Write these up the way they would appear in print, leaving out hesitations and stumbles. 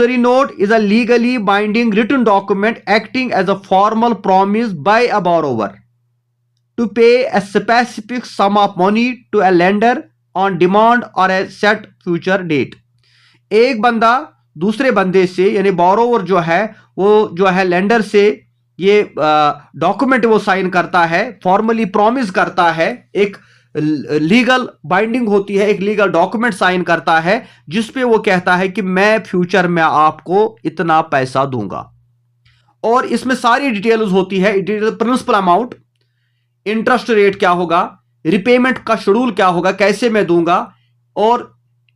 promissory note is a legally binding written document acting as a formal promise by a borrower to pay a specific sum of money to a lender on demand or a set future date. एक बंदा दूसरे बंदे से यानी borrower जो है वो जो है लेंडर से ये डॉक्यूमेंट वो साइन करता है, फॉर्मली प्रॉमिस करता है, एक लीगल बाइंडिंग होती है, एक लीगल डॉक्यूमेंट साइन करता है जिसपे वो कहता है कि मैं फ्यूचर में आपको इतना पैसा दूंगा। और इसमें सारी डिटेल्स होती है, प्रिंसिपल अमाउंट, इंटरेस्ट रेट क्या होगा, रिपेमेंट का शेड्यूल क्या होगा, कैसे मैं दूंगा। और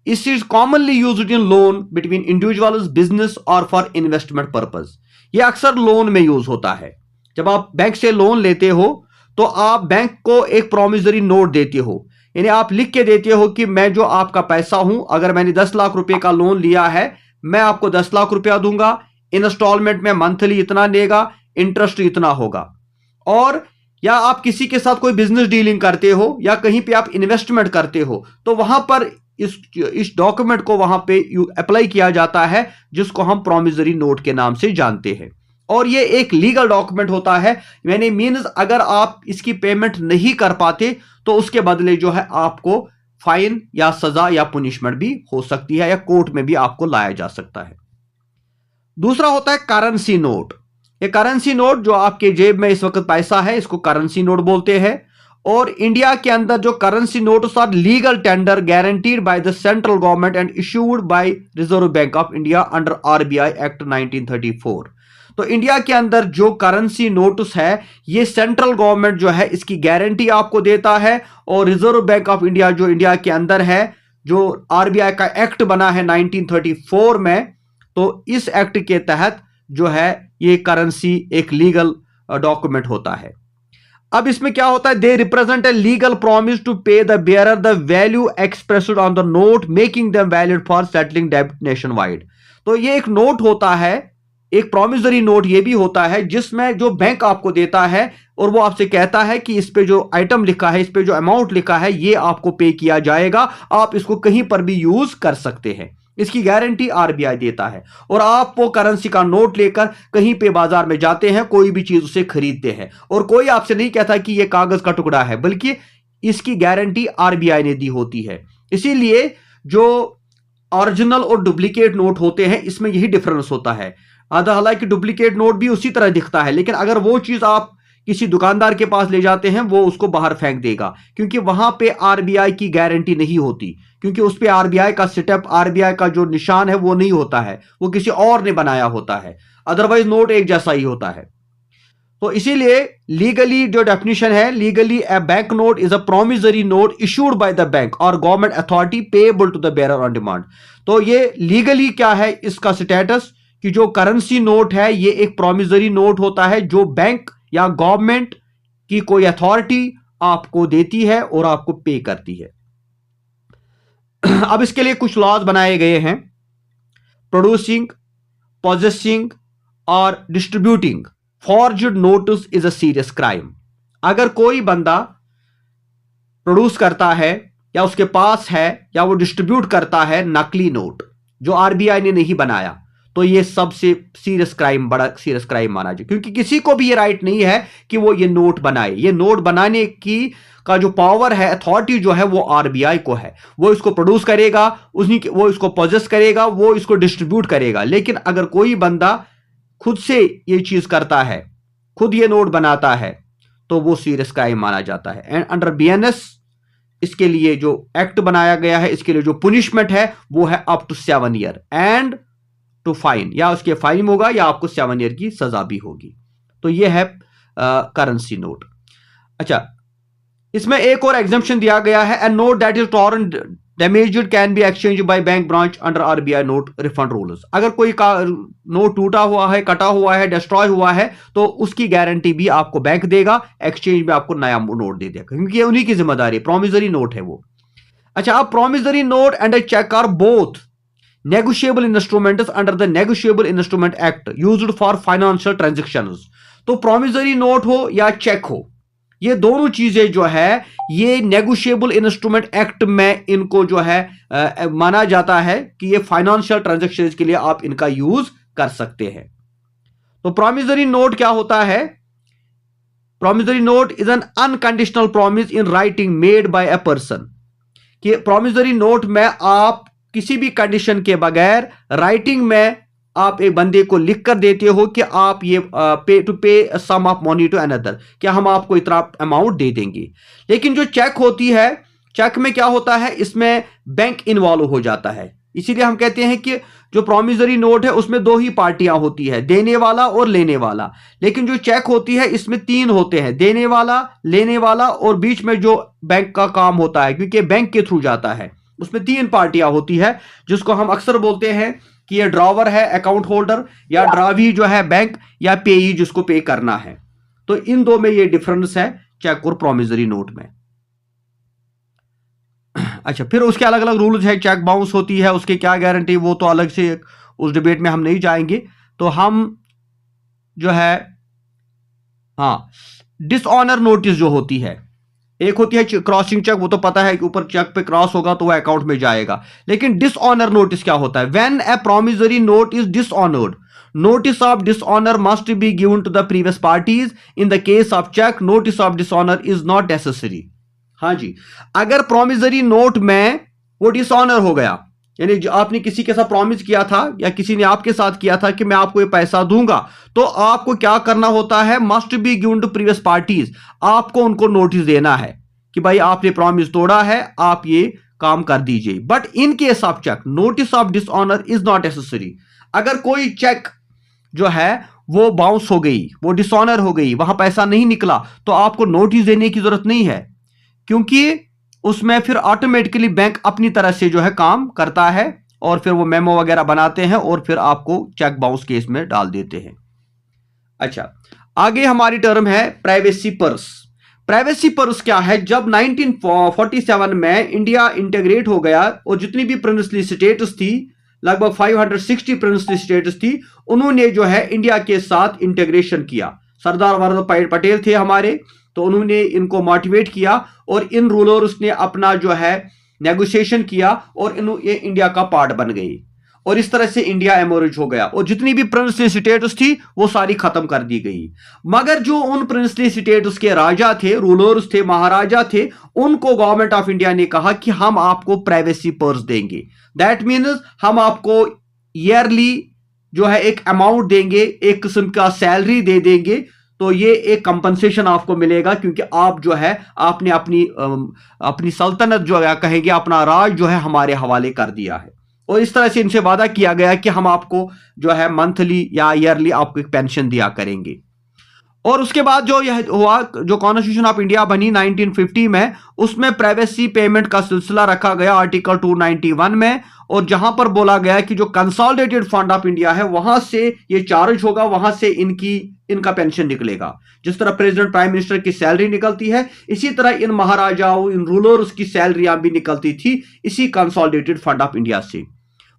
इस is commonly used in loan between individuals, business और फॉर इन्वेस्टमेंट पर्पस। ये अक्सर लोन में यूज होता है। जब आप बैंक से लोन लेते हो तो आप बैंक को एक प्रोमिसरी नोट देते हो, यानी आप लिख के देते हो कि मैं जो आपका पैसा हूं, अगर मैंने 10 लाख रुपए का लोन लिया है, मैं आपको 10 लाख रुपया दूंगा, इंस्टॉलमेंट में मंथली इतना देगा, इंटरेस्ट इतना होगा। और या आप किसी के साथ कोई बिजनेस डीलिंग करते हो या कहीं पे आप इन्वेस्टमेंट करते हो तो वहां पर इस डॉक्यूमेंट को वहां पे अप्लाई किया जाता है, जिसको हम प्रोमिसरी नोट के नाम से जानते हैं। और ये एक लीगल डॉक्यूमेंट होता है, यानी मीन्स अगर आप इसकी पेमेंट नहीं कर पाते तो उसके बदले जो है आपको फाइन या सजा या पुनिशमेंट भी हो सकती है, या कोर्ट में भी आपको लाया जा सकता है। दूसरा होता है करेंसी नोट। ये करेंसी नोट जो आपके जेब में इस वक्त पैसा है, इसको करेंसी नोट बोलते हैं। और इंडिया के अंदर जो currency notes are legal tender guaranteed by the central government and issued by Reserve Bank of India under RBI Act 1934। तो इंडिया के अंदर जो करेंसी नोट्स है ये सेंट्रल गवर्नमेंट जो है इसकी गारंटी आपको देता है, और रिजर्व बैंक ऑफ इंडिया जो इंडिया के अंदर है, जो आरबीआई का एक्ट बना है 1934 में, तो इस एक्ट के तहत जो है ये करेंसी एक लीगल डॉक्यूमेंट होता है। अब इसमें क्या होता है, they represent a legal promise to pay the bearer the value expressed on the note making them valid for settling डेब्ट नेशन वाइड। तो ये एक नोट होता है, एक प्रोमिसरी नोट ये भी होता है जिसमें जो बैंक आपको देता है और वो आपसे कहता है कि इस पे जो आइटम लिखा है, इस पे जो अमाउंट लिखा है, ये आपको पे किया जाएगा, आप इसको कहीं पर भी यूज कर सकते हैं। इसकी गारंटी आरबीआई देता है। और आप वो करेंसी का नोट लेकर कहीं पे बाजार में जाते हैं, कोई भी चीज उसे खरीदते हैं, और कोई आपसे नहीं कहता कि ये कागज का टुकड़ा है, बल्कि इसकी गारंटी आरबीआई ने दी होती है। इसीलिए जो ओरिजिनल और डुप्लीकेट नोट होते हैं इसमें यही डिफरेंस होता है। हालांकि डुप्लीकेट नोट भी उसी तरह दिखता है, लेकिन अगर वो चीज आप किसी दुकानदार के पास ले जाते हैं वो उसको बाहर फेंक देगा, क्योंकि वहां पे आरबीआई की गारंटी नहीं होती, क्योंकि उस पे आरबीआई का सेटअप, आरबीआई का जो निशान है वो नहीं होता है, वो किसी और ने बनाया होता है। अदरवाइज नोट एक जैसा ही होता है। तो इसीलिए लीगली जो डेफिनेशन है, legally a bank note is a promissory note issued by the bank और government authority payable to the bearer on demand. तो ये लीगली क्या है इसका स्टेटस, कि जो करेंसी नोट है ये एक प्रोमिसरी नोट होता है जो बैंक या गवर्नमेंट की कोई अथॉरिटी आपको देती है और आपको पे करती है। अब इसके लिए कुछ लॉज बनाए गए हैं। प्रोड्यूसिंग, पोजेसिंग और distributing forged notice is a serious crime. अगर कोई बंदा प्रोड्यूस करता है या उसके पास है या वो डिस्ट्रीब्यूट करता है नकली नोट जो आरबीआई ने नहीं बनाया, तो ये सबसे सीरियस क्राइम, बड़ा सीरियस क्राइम माना जाए, क्योंकि किसी को भी ये राइट नहीं है कि वो ये नोट बनाए। ये नोट बनाने की का जो पावर है, अथॉरिटी जो है वो आरबीआई को है। वो इसको प्रोड्यूस करेगा, वो इसको पोजेस करेगा, वो इसको डिस्ट्रीब्यूट करेगा। लेकिन अगर कोई बंदा खुद से ये चीज करता है, खुद ये नोट बनाता है, तो वो सीरियस क्राइम माना जाता है। एंड अंडर बीएनएस इसके लिए जो एक्ट बनाया गया है, इसके लिए जो पुनिशमेंट है वो है up to 7 year and to fine, या उसके फाइन होगा या आपको 7 ईयर की सजा भी होगी। तो ये है करेंसी नोट। अच्छा, इसमें एक और एग्जम्पशन दिया गया है, a note that is torn damaged can be exchange by bank branch under RBI note refund rules. अगर कोई का नोट टूटा हुआ है, कटा हुआ है, डिस्ट्रॉय हुआ है, तो उसकी गारंटी भी आपको बैंक देगा, एक्सचेंज में आपको नया नोट दे देगा, क्योंकि ये उन्हीं की जिम्मेदारी, प्रोमिसरी नोट है वो। अच्छा, अब promissory note and a cheque are both negotiable instruments under the Negotiable Instrument Act used for financial transactions। तो प्रोमिसरी नोट हो या चेक हो, ये दोनों चीजें जो है ये नेगोशिएबल इंस्ट्रूमेंट एक्ट में इनको जो है माना जाता है कि ये फाइनेंशियल ट्रांजैक्शन के लिए आप इनका यूज कर सकते हैं। तो प्रॉमिसरी नोट क्या होता है? Promissory note is an unconditional promise in writing made by a person. कि प्रॉमिसरी नोट में आप किसी भी कंडीशन के बगैर राइटिंग में आप एक बंदे को लिख कर देते हो कि आप ये पे सम ऑफ मनी टू अनदर, क्या हम आपको इतना अमाउंट दे देंगे। लेकिन जो चेक होती है, चेक में क्या होता है, इसमें बैंक इन्वॉल्व हो जाता है। इसीलिए हम कहते हैं कि जो प्रॉमिसरी नोट है उसमें दो ही पार्टियां होती है, देने वाला और लेने वाला। लेकिन जो चेक होती है इसमें तीन होते हैं, देने वाला, लेने वाला और बीच में जो बैंक का काम होता है, क्योंकि बैंक के थ्रू जाता है। उसमें तीन पार्टियां होती है जिसको हम अक्सर बोलते हैं कि ये ड्रॉवर है अकाउंट होल्डर, या ड्रावी जो है बैंक, या पेई जिसको पे करना है। तो इन दो में ये डिफरेंस है चेक और प्रॉमिसरी नोट में। अच्छा, फिर उसके अलग अलग रूल्स है। चेक बाउंस होती है, उसकी क्या गारंटी, वो तो अलग से उस डिबेट में हम नहीं जाएंगे। तो हम जो है, हाँ, डिसऑनर नोटिस जो होती है, एक होती है क्रॉसिंग चेक, वो तो पता है कि ऊपर चेक पे क्रॉस होगा तो वो अकाउंट में जाएगा। लेकिन डिसऑनर नोटिस क्या होता है? When a promissory note is dishonoured, notice of dishonour must be given to the previous parties. In the case of cheque, notice of dishonour is not necessary. हाँ जी, अगर प्रॉमिसरी नोट में वो dishonour हो गया, यानी जो आपने किसी के साथ प्रॉमिस किया था या किसी ने आपके साथ किया था कि मैं आपको ये पैसा दूंगा, तो आपको क्या करना होता है? Must be given to previous parties. आपको उनको नोटिस देना है कि भाई आपने प्रॉमिस तोड़ा है, आप ये काम कर दीजिए। But in case of cheque, notice of dishonour is not necessary. अगर कोई चेक जो है वो बाउंस हो गई, वो डिसऑनर हो गई, वहां पैसा नहीं निकला, तो आपको नोटिस देने की जरूरत नहीं है, क्योंकि उसमें फिर ऑटोमेटिकली बैंक अपनी तरह से जो है काम करता है और फिर वो मेमो वगैरह बनाते हैं और फिर आपको चेक बाउंस केस में डाल देते हैं। अच्छा, आगे हमारी टर्म है प्राइवेसी पर्स। प्राइवेसी पर्स क्या है? जब 1947 में इंडिया इंटीग्रेट हो गया और जितनी भी प्रिंसली स्टेट्स थी, लगभग 560 प्रिंसली स्टेट्स थी, उन्होंने जो है इंडिया के साथ इंटीग्रेशन किया। सरदार वल्लभ भाई पटेल थे हमारे, तो उन्होंने इनको मोटिवेट किया और इन रूलर्स ने अपना जो है नेगोशिएशन किया और ये इंडिया का पार्ट बन गई और इस तरह से इंडिया एमर्ज हो गया और जितनी भी प्रिंसली स्टेट्स थी वो सारी खत्म कर दी गई। मगर जो उन प्रिंसली स्टेट्स के राजा थे, रूलर्स थे, महाराजा थे, उनको गवर्नमेंट ऑफ इंडिया ने कहा कि हम आपको प्राइवेसी पर्स देंगे। दैट मीन्स हम आपको ईयरली जो है एक अमाउंट देंगे, एक किस्म का सैलरी दे देंगे। तो ये एक कंपनसेशन आपको मिलेगा क्योंकि आप जो है आपने अपनी सल्तनत जो है कहेंगे, अपना राज जो है हमारे हवाले कर दिया है। और इस तरह से इनसे वादा किया गया कि हम आपको जो है मंथली या ईयरली आपको एक पेंशन दिया करेंगे। और उसके बाद जो यह हुआ, जो कॉन्स्टिट्यूशन ऑफ इंडिया बनी 1950 में, उसमें प्राइवेसी पेमेंट का सिलसिला रखा गया आर्टिकल 291 में, और जहां पर बोला गया कि जो कंसोलिडेटेड फंड ऑफ इंडिया है वहां से ये चार्ज होगा, वहां से इनका पेंशन निकलेगा। जिस तरह प्रेसिडेंट प्राइम मिनिस्टर की सैलरी निकलती है, इसी तरह इन महाराजाओं, इन रूलर्स की सैलरियां भी निकलती थी इसी कंसोलिडेटेड फंड ऑफ इंडिया से।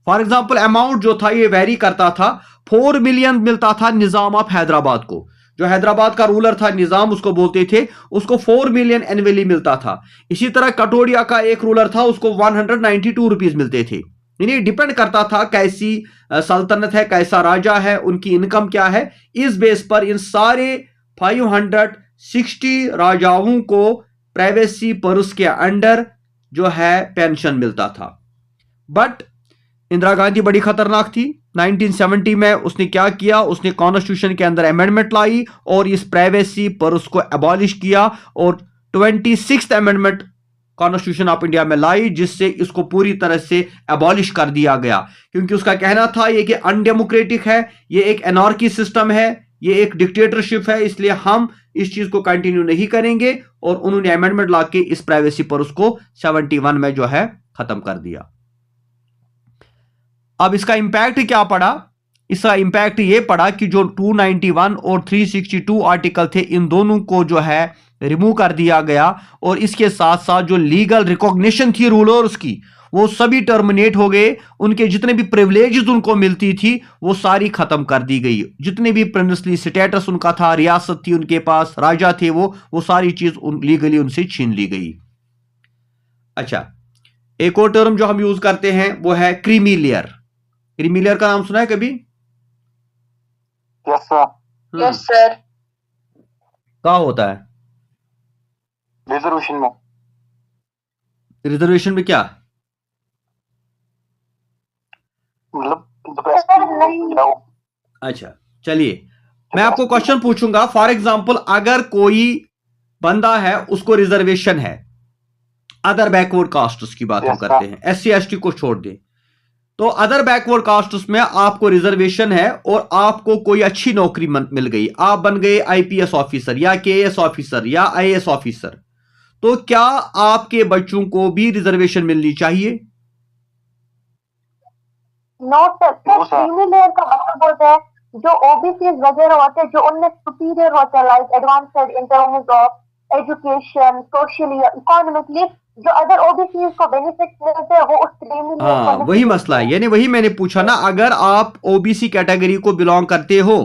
फॉर एग्जाम्पल, अमाउंट जो था ये वेरी करता था। 4 मिलियन मिलता था निजाम ऑफ हैदराबाद को, जो हैदराबाद का रूलर था, निजाम उसको बोलते थे, उसको 4 मिलियन एनुअली मिलता था। इसी तरह कटोडिया का एक रूलर था, उसको 192 रुपीज मिलते थे। यानी डिपेंड करता था कैसी सल्तनत है, कैसा राजा है, उनकी इनकम क्या है। इस बेस पर इन सारे 560 राजाओं को प्राइवेसी पर्स के अंडर जो है पेंशन मिलता था। बट इंदिरा गांधी बड़ी खतरनाक थी। 1970 में उसने क्या किया, उसने कॉन्स्टिट्यूशन के अंदर अमेंडमेंट लाई और इस प्राइवेसी पर्स को एबॉलिश किया और 26th amendment constitution of India में लाई, जिससे इसको पूरी तरह से एबॉलिश कर दिया गया। क्योंकि उसका कहना था ये कि अनडेमोक्रेटिक है, ये एक एनार्की सिस्टम है, ये एक डिक्टेटरशिप है, इसलिए हम इस चीज को कंटिन्यू नहीं करेंगे। और उन्होंने अमेंडमेंट ला के इस प्राइवेसी पर्स को 71 में जो है खत्म कर दिया। अब इसका इंपैक्ट क्या पड़ा? इसका इंपैक्ट ये पड़ा कि जो 291 और 362 आर्टिकल थे, इन दोनों को जो है रिमूव कर दिया गया और इसके साथ साथ जो लीगल रिकॉग्निशन थी रूलर्स की, वो सभी टर्मिनेट हो गए। उनके जितने भी प्रिविलेजेस उनको मिलती थी वो सारी खत्म कर दी गई। जितने भी प्रिंसली स्टेटस उनका था, रियासत थी उनके पास, राजा थे वो सारी चीज लीगली उनसे छीन ली गई। अच्छा, एक और टर्म जो हम यूज करते हैं वो है क्रीमी लेयर। क्रीमी लेयर का नाम सुना है कभी? Yes sir. Yes sir. कहाँ होता है? रिजर्वेशन में। रिजर्वेशन में क्या? मतलब अच्छा, चलिए मैं आपको क्वेश्चन पूछूंगा। फॉर एग्जांपल, अगर कोई बंदा है उसको रिजर्वेशन है, अदर बैकवर्ड कास्ट्स की बात हम करते हैं, SC ST को छोड़ दें, तो अदर बैकवर्ड कास्ट्स में आपको रिजर्वेशन है और आपको कोई अच्छी नौकरी मिल गई, आप बन गए IPS ऑफिसर या KS ऑफिसर या IAS ऑफिसर, तो क्या आपके बच्चों को भी रिजर्वेशन मिलनी चाहिए? No sir. क्रीमी लेयर का मतलब होता है जो ओबीसी वगैरह होते हैं, जो उनमें सुपीरियर होते हैं, like advanced in terms of education, socially, economically, जो अदर ओबीसी को बेनिफिट मिलते हैं वो उस क्रीमी लेयर को। वही मसला है, यानी वही मैंने पूछा ना, अगर आप OBC कैटेगरी को बिलोंग करते हो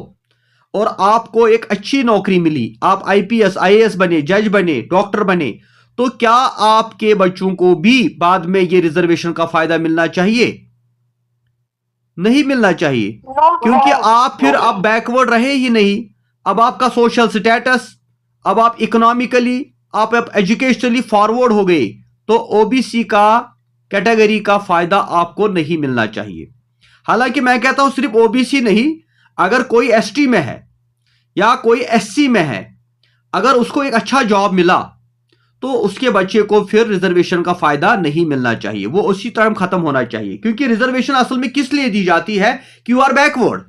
और आपको एक अच्छी नौकरी मिली, आप IPS IAS बने, जज बने, डॉक्टर बने, तो क्या आपके बच्चों को भी बाद में ये रिजर्वेशन का फायदा मिलना चाहिए? नहीं मिलना चाहिए, क्योंकि आप फिर अब बैकवर्ड रहे ही नहीं। अब आपका सोशल स्टेटस, अब आप इकोनॉमिकली, आप एजुकेशनली फॉरवर्ड हो गए, तो OBC का कैटेगरी का फायदा आपको नहीं मिलना चाहिए। हालांकि मैं कहता हूं सिर्फ OBC नहीं, अगर कोई ST में है या कोई SC में है, अगर उसको एक अच्छा जॉब मिला तो उसके बच्चे को फिर रिजर्वेशन का फायदा नहीं मिलना चाहिए, वो उसी टाइम खत्म होना चाहिए। क्योंकि रिजर्वेशन असल में किस लिए दी जाती है कि यू आर बैकवर्ड,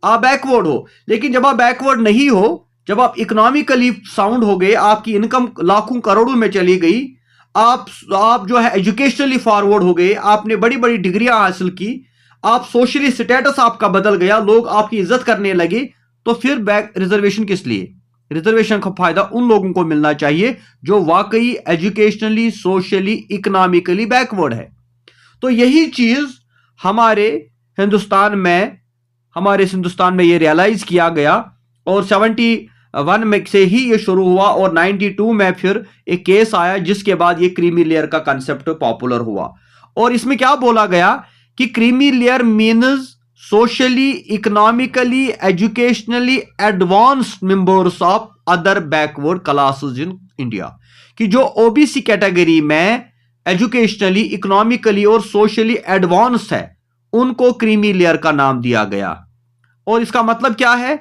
आप बैकवर्ड हो। लेकिन जब आप बैकवर्ड नहीं हो, जब आप इकोनॉमिकली साउंड हो गए, आपकी इनकम लाखों करोड़ों में चली गई, आप जो है एजुकेशनली फॉरवर्ड हो गए, आपने बड़ी बड़ी डिग्रियां हासिल की, आप सोशली स्टेटस आपका बदल गया, लोग आपकी इज्जत करने लगे, तो फिर बैक रिजर्वेशन किस लिए? रिजर्वेशन का फायदा उन लोगों को मिलना चाहिए जो वाकई एजुकेशनली, सोशली, इकोनॉमिकली बैकवर्ड है। तो यही चीज हमारे हिंदुस्तान में ये रियलाइज किया गया और 71 में से ही ये शुरू हुआ और 92 में फिर एक केस आया जिसके बाद ये क्रीमी लेयर का कंसेप्ट पॉपुलर हुआ। और इसमें क्या बोला गया कि creamy layer means socially, economically, educationally advanced members of other backward classes in India, कि जो OBC कैटेगरी में एजुकेशनली, इकोनॉमिकली और सोशली एडवांस है, उनको क्रीमी लेयर का नाम दिया गया। और इसका मतलब क्या है?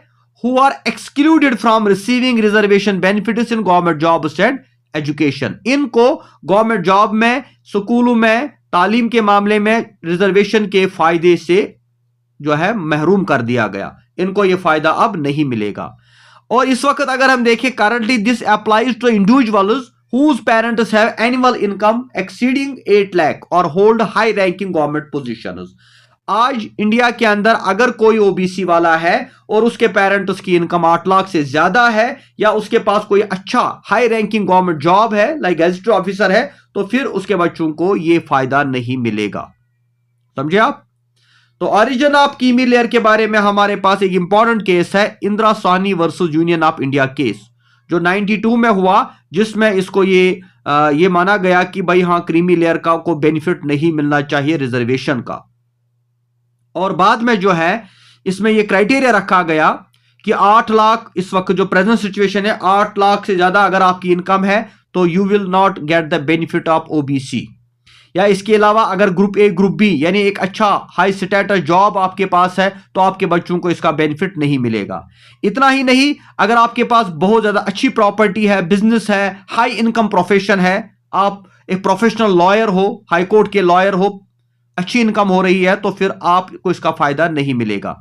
Who are excluded from receiving reservation benefits in government jobs and education. इनको गवर्नमेंट जॉब में, स्कूलों में, तालीम के मामले में रिजर्वेशन के फायदे से जो है महरूम कर दिया गया, इनको यह फायदा अब नहीं मिलेगा। और इस वक्त अगर हम देखें, currently this applies to individuals whose parents have annual income exceeding 8 lakh or hold high ranking government positions। आज इंडिया के अंदर अगर कोई OBC वाला है और उसके पेरेंट्स की इनकम 8 लाख से ज्यादा है या उसके पास कोई अच्छा हाई रैंकिंग गवर्नमेंट जॉब है, लाइक गजेटेड ऑफिसर है, तो फिर उसके बच्चों को यह फायदा नहीं मिलेगा। समझे आप? तो ओरिजिन ऑफ क्रीमी लेयर के बारे में हमारे पास एक इंपॉर्टेंट केस है, Indira Sahni versus union of India case, जो 92 में हुआ, जिसमें इसको ये माना गया कि भाई हाँ, क्रीमी लेयर का को बेनिफिट नहीं मिलना चाहिए रिजर्वेशन का। और बाद में जो है इसमें ये क्राइटेरिया रखा गया कि 8 लाख, इस वक्त जो प्रेजेंट सिचुएशन है, 8 लाख से ज्यादा अगर आपकी इनकम है तो you will not get the benefit of OBC। या इसके अलावा अगर ग्रुप A, ग्रुप B, यानी एक अच्छा हाई स्टेटस जॉब आपके पास है, तो आपके बच्चों को इसका बेनिफिट नहीं मिलेगा। इतना ही नहीं, अगर आपके पास बहुत ज्यादा अच्छी प्रॉपर्टी है, बिजनेस है, हाई इनकम प्रोफेशन है, आप एक प्रोफेशनल लॉयर हो, हाई कोर्ट के लॉयर हो, अच्छी इनकम हो रही है, तो फिर आपको इसका फायदा नहीं मिलेगा।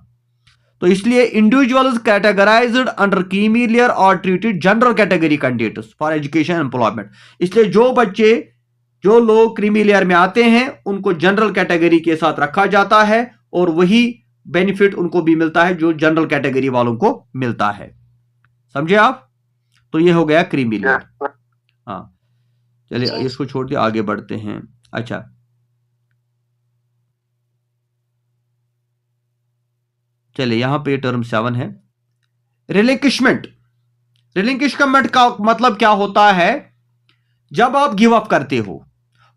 तो इसलिए individuals categorised under creamy layer और treated general category candidates for education employment. इसलिए जो लोग क्रीमी लेयर में आते हैं उनको जनरल कैटेगरी के साथ रखा जाता है और वही बेनिफिट उनको भी मिलता है जो जनरल कैटेगरी वालों को मिलता है। समझे आप? तो ये हो गया क्रीमी लेयर। हाँ, चलिए इसको छोड़ के आगे बढ़ते हैं। अच्छा, चलिए यहां पे टर्म 7 है रिलिंक्विशमेंट। रिलिंक्विशमेंट का मतलब क्या होता है? जब आप गिव अप करते हो,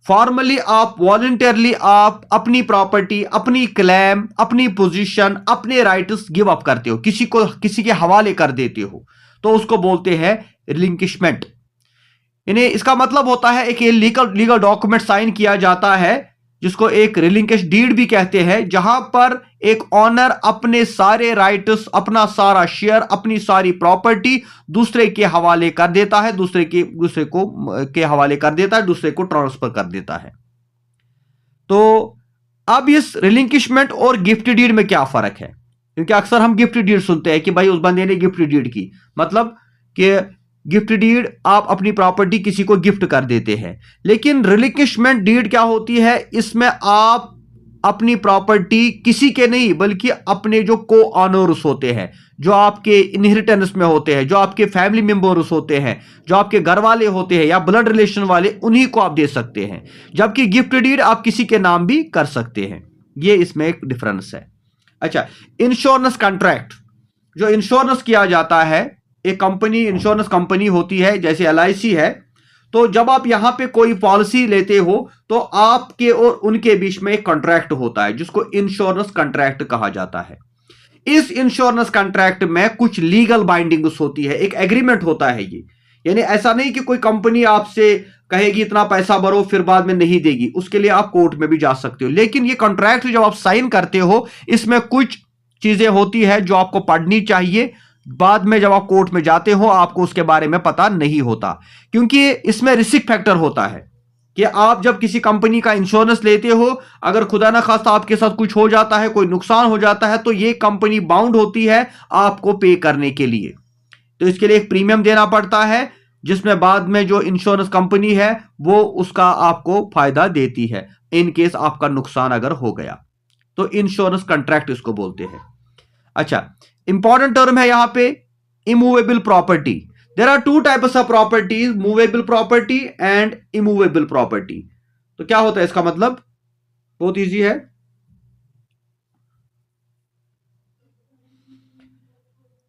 फॉर्मली आप वॉलंटियरली आप अपनी प्रॉपर्टी, अपनी क्लेम, अपनी पोजीशन, अपने राइट्स गिव अप करते हो, किसी के हवाले कर देते हो, तो उसको बोलते हैं रिलिंक्विशमेंट। यानी इसका मतलब होता है एक लीगल डॉक्यूमेंट साइन किया जाता है जिसको एक रिलिंक्विश डीड भी कहते हैं, जहां पर एक ऑनर अपने सारे राइट्स, अपना सारा शेयर, अपनी सारी प्रॉपर्टी दूसरे के हवाले कर देता है, दूसरे के हवाले कर देता है, दूसरे को ट्रांसफर कर देता है। तो अब इस रिलिंक्विशमेंट और गिफ्ट डीड में क्या फर्क है? क्योंकि अक्सर हम गिफ्ट डीड सुनते हैं कि भाई उस बंदे ने गिफ्ट डीड की, मतलब कि गिफ्ट डीड आप अपनी प्रॉपर्टी किसी को गिफ्ट कर देते हैं। लेकिन रिलिंक्विशमेंट डीड क्या होती है? इसमें आप अपनी प्रॉपर्टी किसी के नहीं बल्कि अपने जो को ऑनर्स होते हैं, जो आपके इनहेरिटेंस में होते हैं, जो आपके फैमिली मेंबर्स होते हैं, जो आपके घर वाले होते हैं या ब्लड रिलेशन वाले, उन्हीं को आप दे सकते हैं। जबकि गिफ्ट डीड आप किसी के नाम भी कर सकते हैं। ये इसमें एक डिफरेंस है। अच्छा, इंश्योरेंस कॉन्ट्रैक्ट, जो इंश्योरेंस किया जाता है, एक कंपनी इंश्योरेंस कंपनी होती है जैसे LIC है, तो जब आप यहां पे कोई पॉलिसी लेते हो तो आपके और उनके बीच में एक कॉन्ट्रैक्ट होता है जिसको इंश्योरेंस कॉन्ट्रैक्ट कहा जाता है। इस इंश्योरेंस कॉन्ट्रैक्ट में कुछ लीगल बाइंडिंग्स होती है, एक एग्रीमेंट होता है ये। यानी ऐसा नहीं कि कोई कंपनी आपसे कहेगी इतना पैसा भरो फिर बाद में नहीं देगी, उसके लिए आप कोर्ट में भी जा सकते हो। लेकिन ये कॉन्ट्रैक्ट जब आप साइन करते हो, इसमें कुछ चीजें होती है जो आपको पढ़नी चाहिए। बाद में जब आप कोर्ट में जाते हो आपको उसके बारे में पता नहीं होता, क्योंकि इसमें रिस्क फैक्टर होता है कि आप जब किसी कंपनी का इंश्योरेंस लेते हो, अगर खुदा ना खास्ता आपके साथ कुछ हो जाता है, कोई नुकसान हो जाता है, तो ये कंपनी बाउंड होती है आपको पे करने के लिए। तो इसके लिए एक प्रीमियम देना पड़ता है जिसमें बाद में जो इंश्योरेंस कंपनी है वो उसका आपको फायदा देती है इन केस आपका नुकसान अगर हो गया। तो इंश्योरेंस कॉन्ट्रैक्ट इसको बोलते हैं। अच्छा, इंपॉर्टेंट टर्म है यहां पे immovable property. There are two types of properties, movable property and immovable property. तो क्या होता है इसका मतलब? बहुत इजी है।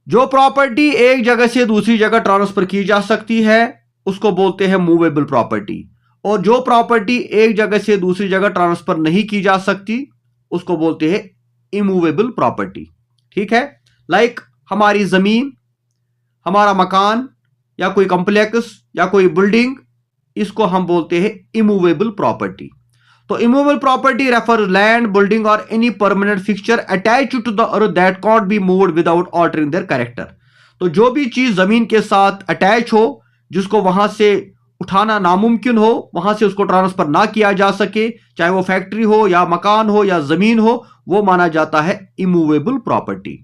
जो प्रॉपर्टी एक जगह से दूसरी जगह ट्रांसफर की जा सकती है उसको बोलते हैं मूवेबल प्रॉपर्टी, और जो प्रॉपर्टी एक जगह से दूसरी जगह ट्रांसफर नहीं की जा सकती उसको बोलते हैं इमूवेबल प्रॉपर्टी। ठीक है, लाइक हमारी जमीन, हमारा मकान या कोई कॉम्प्लेक्स या कोई बिल्डिंग, इसको हम बोलते हैं इमूवेबल प्रॉपर्टी। तो immovable property refer land, building और any permanent fixture attached to the earth that can't be moved without altering their character. तो जो भी चीज जमीन के साथ अटैच हो, जिसको वहां से उठाना नामुमकिन हो, वहां से उसको ट्रांसफर ना किया जा सके, चाहे वो फैक्ट्री हो या मकान हो या जमीन हो, वो माना जाता है इमूवेबल प्रॉपर्टी।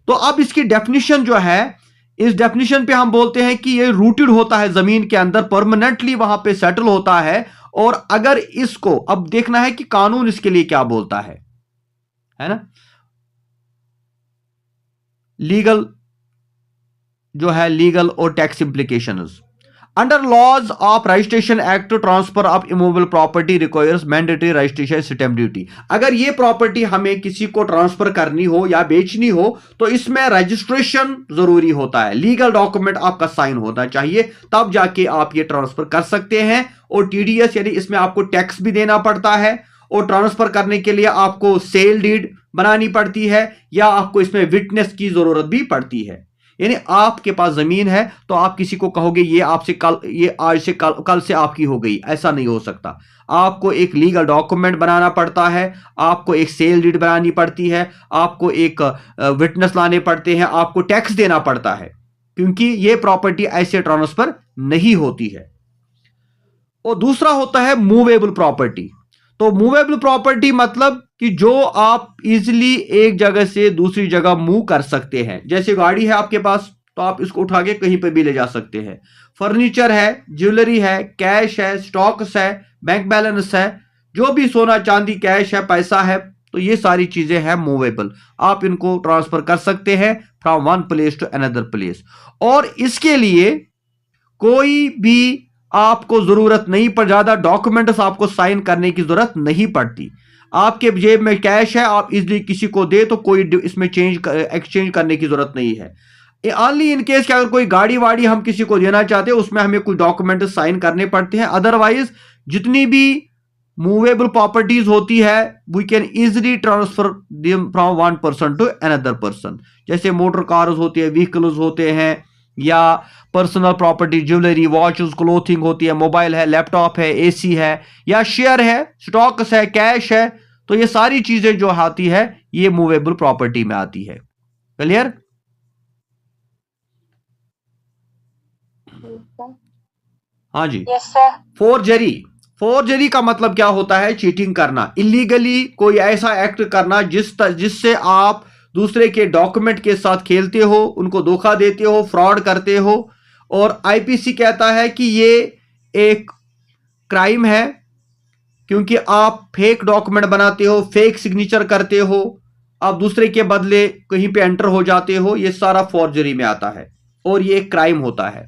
तो अब इसकी डेफिनेशन जो है, इस डेफिनेशन पे हम बोलते हैं कि ये रूटेड होता है जमीन के अंदर, परमानेंटली वहां पे सेटल होता है। और अगर इसको अब देखना है कि कानून इसके लिए क्या बोलता है ना। लीगल जो है, लीगल और tax implications. Under laws of registration act, transfer of immovable property requires mandatory registration stamp duty. अगर ये प्रॉपर्टी हमें किसी को ट्रांसफर करनी हो या बेचनी हो तो इसमें रजिस्ट्रेशन जरूरी होता है, लीगल डॉक्यूमेंट आपका साइन होना चाहिए, तब जाके आप ये ट्रांसफर कर सकते हैं। और TDS यानी इसमें आपको टैक्स भी देना पड़ता है, और ट्रांसफर करने के लिए आपको सेल डीड बनानी पड़ती है, या आपको इसमें विटनेस की जरूरत भी पड़ती है। यानी आपके पास जमीन है तो आप किसी को कहोगे ये आपसे कल, ये आज से कल से आपकी हो गई, ऐसा नहीं हो सकता। आपको एक लीगल डॉक्यूमेंट बनाना पड़ता है, आपको एक सेल डीड बनानी पड़ती है, आपको एक विटनेस लाने पड़ते हैं, आपको टैक्स देना पड़ता है, क्योंकि ये प्रॉपर्टी ऐसे ट्रांसफर नहीं होती है। और दूसरा होता है मूवेबल प्रॉपर्टी। तो मूवेबल प्रॉपर्टी मतलब कि जो आप इजीली एक जगह से दूसरी जगह मूव कर सकते हैं। जैसे गाड़ी है आपके पास तो आप इसको उठा के कहीं पे भी ले जा सकते हैं। फर्नीचर है, ज्वेलरी है, कैश है, स्टॉक्स है, बैंक बैलेंस है, जो भी सोना चांदी कैश है, पैसा है, तो ये सारी चीजें हैं मूवेबल। आप इनको ट्रांसफर कर सकते हैं from one place to another place. और इसके लिए कोई भी आपको जरूरत नहीं पर, ज्यादा डॉक्यूमेंट्स आपको साइन करने की जरूरत नहीं पड़ती। आपके जेब में कैश है, आप इजली किसी को दे तो कोई इसमें एक्सचेंज करने की जरूरत नहीं है। ओनली इन केस कि अगर कोई गाड़ी वाड़ी हम किसी को देना चाहते हैं उसमें हमें कुछ डॉक्यूमेंट साइन करने पड़ते हैं। अदरवाइज जितनी भी मूवेबल प्रॉपर्टीज होती है we can easily transfer them from one person to another person. जैसे मोटर कार्स होती है, व्हीकल्स होते हैं, या personal property, jewellery, watches, clothing होती है, मोबाइल है, लैपटॉप है, एसी है, या शेयर है, स्टॉक्स है, कैश है, तो ये सारी चीजें जो आती है ये मूवेबल प्रॉपर्टी में आती है। क्लियर? हाँ जी। Yes sir. फोर्जरी का मतलब क्या होता है? चीटिंग करना, इलीगली कोई ऐसा एक्ट करना जिससे आप दूसरे के डॉक्यूमेंट के साथ खेलते हो, उनको धोखा देते हो, फ्रॉड करते हो। और आईपीसी कहता है कि ये एक क्राइम है क्योंकि आप फेक डॉक्यूमेंट बनाते हो, फेक सिग्नेचर करते हो, आप दूसरे के बदले कहीं पे एंटर हो जाते हो, ये सारा फोर्जरी में आता है और ये एक क्राइम होता है।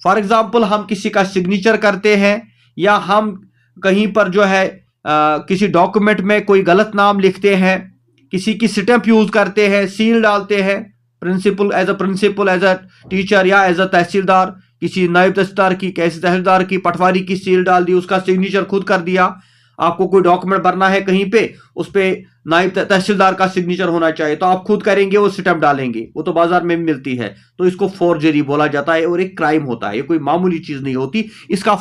फॉर एग्जाम्पल हम किसी का सिग्नेचर करते हैं या हम कहीं पर जो है किसी डॉक्यूमेंट में कोई गलत नाम लिखते हैं, किसी की स्टैंप यूज करते हैं, सील डालते हैं, प्रिंसिपल, एज अ टीचर या एज अ तहसीलदार, किसी नायब तहसीलदार की, कैसे तहसीलदार की, पटवारी की सील डाल दी, उसका सिग्नेचर खुद कर दिया। आपको कोई डॉक्यूमेंट भरना है कहीं पे, उस पे नायब तहसीलदार का सिग्नेचर होना चाहिए तो आप खुद करेंगे, वो स्टैंप डालेंगे, वो तो बाजार में मिलती है, तो इसको फोर्जरी बोला जाता है और एक क्राइम होता है। ये कोई मामूली चीज नहीं होती। इसका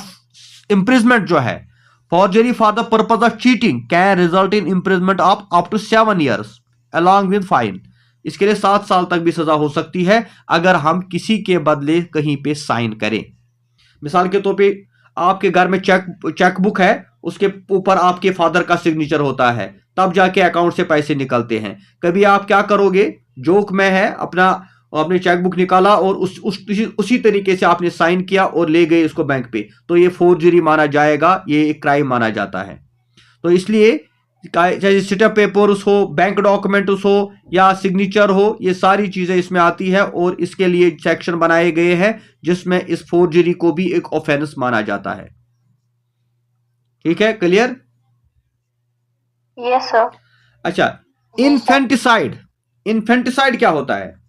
इंप्रिजमेंट जो है, forgery for the purpose of cheating can result in imprisonment of up to 7 years along with fine। इसके लिए 7 साल तक भी सजा हो सकती है अगर हम किसी के बदले कहीं पे साइन करें। मिसाल के तौर पे आपके घर में चेकबुक है, उसके ऊपर आपके फादर का सिग्नेचर होता है, तब जाके अकाउंट से पैसे निकलते हैं। कभी आप क्या करोगे, जोक में है, आपने चेकबुक निकाला और उसी तरीके से आपने साइन किया और ले गए इसको बैंक पे, तो ये फोर्जरी माना जाएगा, ये एक क्राइम माना जाता है। तो इसलिए चाहे स्टैम्प पेपर्स हो, बैंक डॉक्यूमेंट्स हो या सिग्नेचर हो, ये सारी चीजें इसमें आती है और इसके लिए सेक्शन बनाए गए हैं जिसमें इस फोर्जरी को भी एक ऑफेंस माना जाता है। ठीक है? क्लियर? Yes sir. अच्छा, इन्फेंटिसाइड क्या होता है?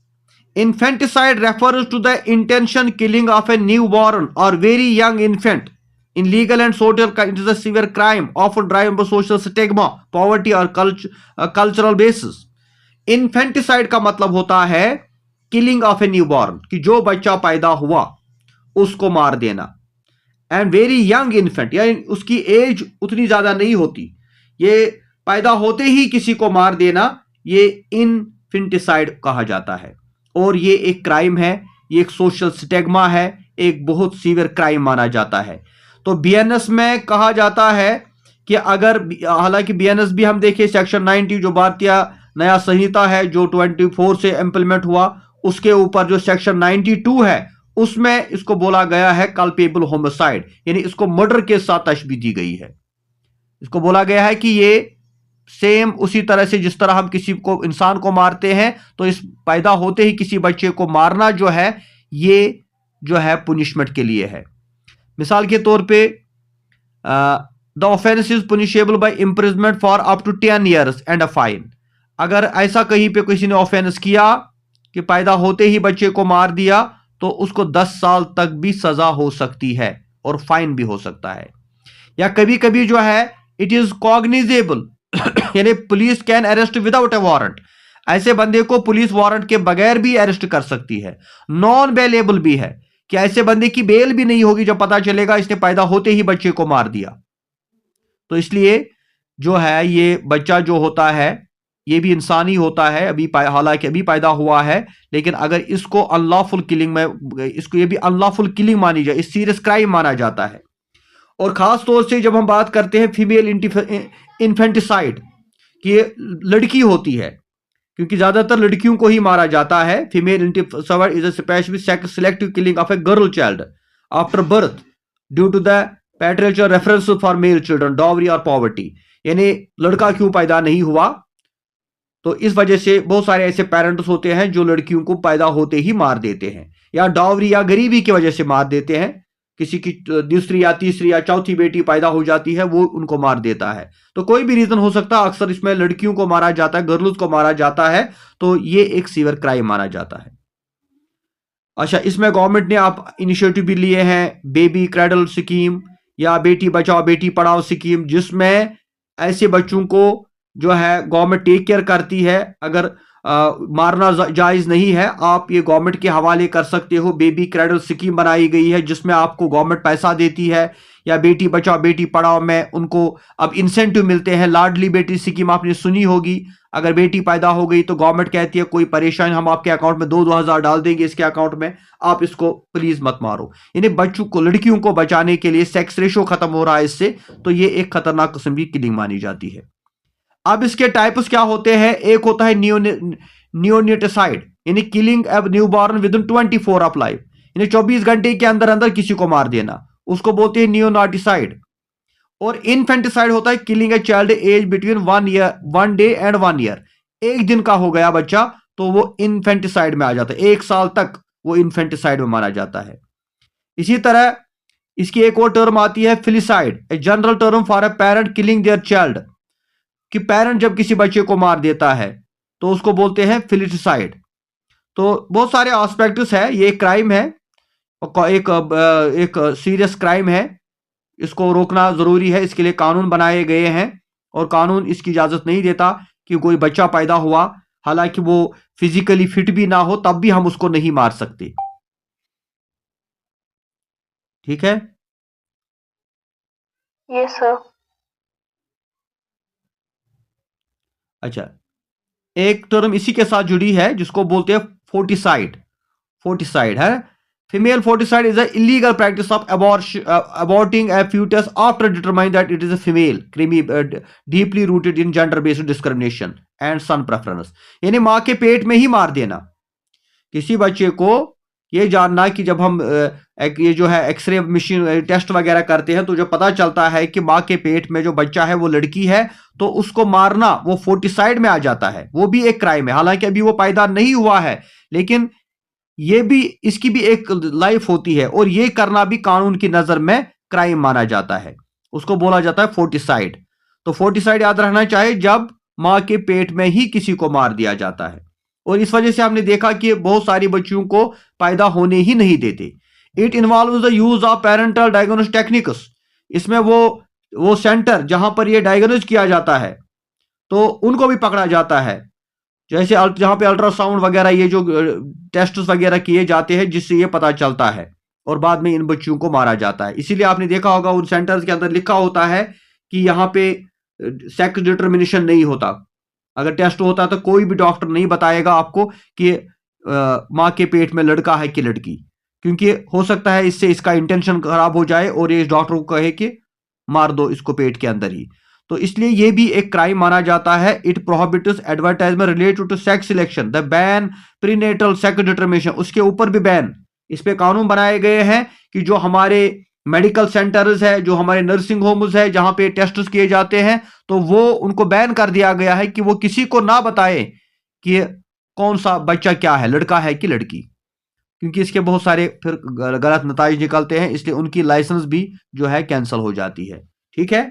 Infanticide refers to the intention killing of a newborn or very young infant. In legal and social, it is a severe crime, often driven by social stigma, poverty or cultural basis. Infanticide का मतलब होता है killing of a newborn, कि जो बच्चा पैदा हुआ उसको मार देना। And very young infant, यानी उसकी एज उतनी ज्यादा नहीं होती, ये पैदा होते ही किसी को मार देना, ये इन्फेंटिसाइड कहा जाता है। और ये एक क्राइम है, ये एक सोशल स्टिग्मा है, एक बहुत सीवियर क्राइम माना जाता है। तो बीएनएस में कहा जाता है कि अगर, हालांकि बीएनएस भी हम देखें सेक्शन 90 जो भारतीय नया संहिता है जो 24 से इंप्लीमेंट हुआ, उसके ऊपर जो सेक्शन 92 है उसमें इसको बोला गया है कल्पेबल होमिसाइड, यानी इसको मर्डर के साथ तशबीह दी गई है। इसको बोला गया है कि ये सेम उसी तरह से जिस तरह हम किसी को, इंसान को मारते हैं, तो इस पैदा होते ही किसी बच्चे को मारना जो है ये जो है पुनिशमेंट के लिए है। मिसाल के तौर पे the offence is punishable by imprisonment for up to 10 years and a fine. अगर ऐसा कहीं पे किसी ने ऑफेंस किया कि पैदा होते ही बच्चे को मार दिया तो उसको 10 साल तक भी सजा हो सकती है और फाइन भी हो सकता है। या कभी कभी जो है इट इज कॉग्निजेबल, यानी police can arrest without a warrant, ऐसे बंदे को पुलिस वारंट के बगैर भी अरेस्ट कर सकती है। नॉन बेलेबल भी है कि ऐसे बंदे की बेल भी नहीं होगी जब पता चलेगा इसने पैदा होते ही बच्चे को मार दिया। तो इसलिए जो है ये बच्चा जो होता है ये भी इंसान ही होता है, हालांकि अभी पैदा हुआ है, लेकिन अगर इसको अनलॉफुल किलिंग में, इसको ये भी अनलॉफुल किलिंग मानी जाए, इस सीरियस क्राइम माना जाता है। और खास तौर से जब हम बात करते हैं फीमेल इन्फेंटिसाइड कि लड़की होती है, क्योंकि ज्यादातर लड़कियों को ही मारा जाता है। Female infanticide is a specially selective killing of a girl child after birth due to the patriarchal reference for male children, dowry और पॉवर्टी, यानी लड़का क्यों पैदा नहीं हुआ, तो इस वजह से बहुत सारे ऐसे पेरेंट्स होते हैं जो लड़कियों को पैदा होते ही मार देते हैं, या डॉवरी या गरीबी की वजह से मार देते हैं। किसी की दूसरी या तीसरी या चौथी बेटी पैदा हो जाती है, वो उनको मार देता है। तो कोई भी रीजन हो सकता है, अक्सर इसमें लड़कियों को मारा जाता है, गर्ल्स को मारा जाता है, तो ये एक सीवियर क्राइम माना जाता है। अच्छा, इसमें गवर्नमेंट ने आप इनिशिएटिव भी लिए हैं, बेबी क्रैडल स्कीम या बेटी बचाओ बेटी पढ़ाओ स्कीम, जिसमें ऐसे बच्चों को जो है गवर्नमेंट टेक केयर करती है। अगर मारना जायज नहीं है, आप ये गवर्नमेंट के हवाले कर सकते हो। बेबी क्रैडल स्कीम बनाई गई है जिसमें आपको गवर्नमेंट पैसा देती है, या बेटी बचाओ बेटी पढ़ाओ में उनको अब इंसेंटिव मिलते हैं। लाडली बेटी स्कीम आपने सुनी होगी, अगर बेटी पैदा हो गई तो गवर्नमेंट कहती है कोई परेशानी, हम आपके अकाउंट में 2-2 हज़ार डाल देंगे इसके अकाउंट में, आप इसको प्लीज मत मारो। यानी बच्चों को, लड़कियों को बचाने के लिए सेक्स रेशो खत्म हो रहा है इससे, तो ये एक खतरनाक किस्म की किलिंग मानी जाती है। अब इसके टाइप्स क्या होते हैं? एक होता है नियोनेटिसाइड, यानी killing A newborn with in 24 of life, यानी 24 घंटे के अंदर अंदर किसी को मार देना, उसको बोलते हैं नियोनाटिसाइड। और इन्फेंटिसाइड होता है killing a child age between 1 day and 1 year, एक दिन का हो गया बच्चा तो वो इन्फेंटिसाइड में आ जाता है, 1 साल तक वो इन्फेंटिसाइड में माना जाता है। इसी तरह इसकी एक और टर्म आती है filicide, a general term for a parent killing their child, कि पेरेंट जब किसी बच्चे को मार देता है तो उसको बोलते हैं फिलिसाइड। तो बहुत सारे एस्पेक्ट्स है, ये क्राइम है, एक सीरियस क्राइम है, इसको रोकना जरूरी है। इसके लिए कानून बनाए गए हैं और कानून इसकी इजाजत नहीं देता कि कोई बच्चा पैदा हुआ, हालांकि वो फिजिकली फिट भी ना हो, तब भी हम उसको नहीं मार सकते। ठीक है? Yes sir. अच्छा, एक टर्म इसी के साथ जुड़ी है जिसको बोलते हैं फोर्टिसाइड। फोर्टिसाइड है, female foeticide is a illegal practice of aborting a foetus after determine that it is a female creamy, deeply rooted in gender based discrimination and son preference. यानी मां के पेट में ही मार देना किसी बच्चे को। ये जानना कि जब हम ये जो है एक्सरे मशीन टेस्ट वगैरह करते हैं तो जो पता चलता है कि माँ के पेट में जो बच्चा है वो लड़की है, तो उसको मारना वो फोर्टिसाइड में आ जाता है, वो भी एक क्राइम है। हालांकि अभी वो पैदा नहीं हुआ है, लेकिन ये भी, इसकी भी एक लाइफ होती है, और ये करना भी कानून की नजर में क्राइम माना जाता है, उसको बोला जाता है फोर्टिसाइड। तो फोर्टिसाइड याद रखना चाहिए जब माँ के पेट में ही किसी को मार दिया जाता है। और इस वजह से हमने देखा कि बहुत सारी बच्चियों को पैदा होने ही नहीं देते। It involve the use of parental diagnose techniques, इसमें वो सेंटर जहां पर ये डायग्नोज किया जाता है तो उनको भी पकड़ा जाता है, जैसे जहां पे अल्ट्रासाउंड वगैरह, ये जो टेस्ट वगैरह किए जाते हैं जिससे ये पता चलता है, और बाद में इन बच्चियों को मारा जाता है। इसीलिए आपने देखा होगा उन सेंटर्स के अंदर लिखा होता है कि यहाँ पे सेक्स डिटर्मिनेशन नहीं होता। अगर टेस्ट होता तो कोई भी डॉक्टर नहीं बताएगा आपको कि माँ के पेट में लड़का है कि लड़की, क्योंकि हो सकता है इससे इसका इंटेंशन खराब हो जाए और ये इस डॉक्टर को कहे कि मार दो इसको पेट के अंदर ही। तो इसलिए ये भी एक क्राइम माना जाता है। It prohibits advertisement related to sex selection, the ban prenatal sex determination, उसके ऊपर भी बैन। इस पे कानून बनाए गए हैं कि जो हमारे मेडिकल सेंटर्स है, जो हमारे नर्सिंग होम्स है जहां पे टेस्ट किए जाते हैं, तो वो उनको बैन कर दिया गया है कि वो किसी को ना बताए कि कौन सा बच्चा क्या है, लड़का है कि लड़की, क्योंकि इसके बहुत सारे फिर गलत नताइज निकलते हैं, इसलिए उनकी लाइसेंस भी जो है कैंसिल हो जाती है। ठीक है,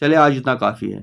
चले आज इतना काफी है।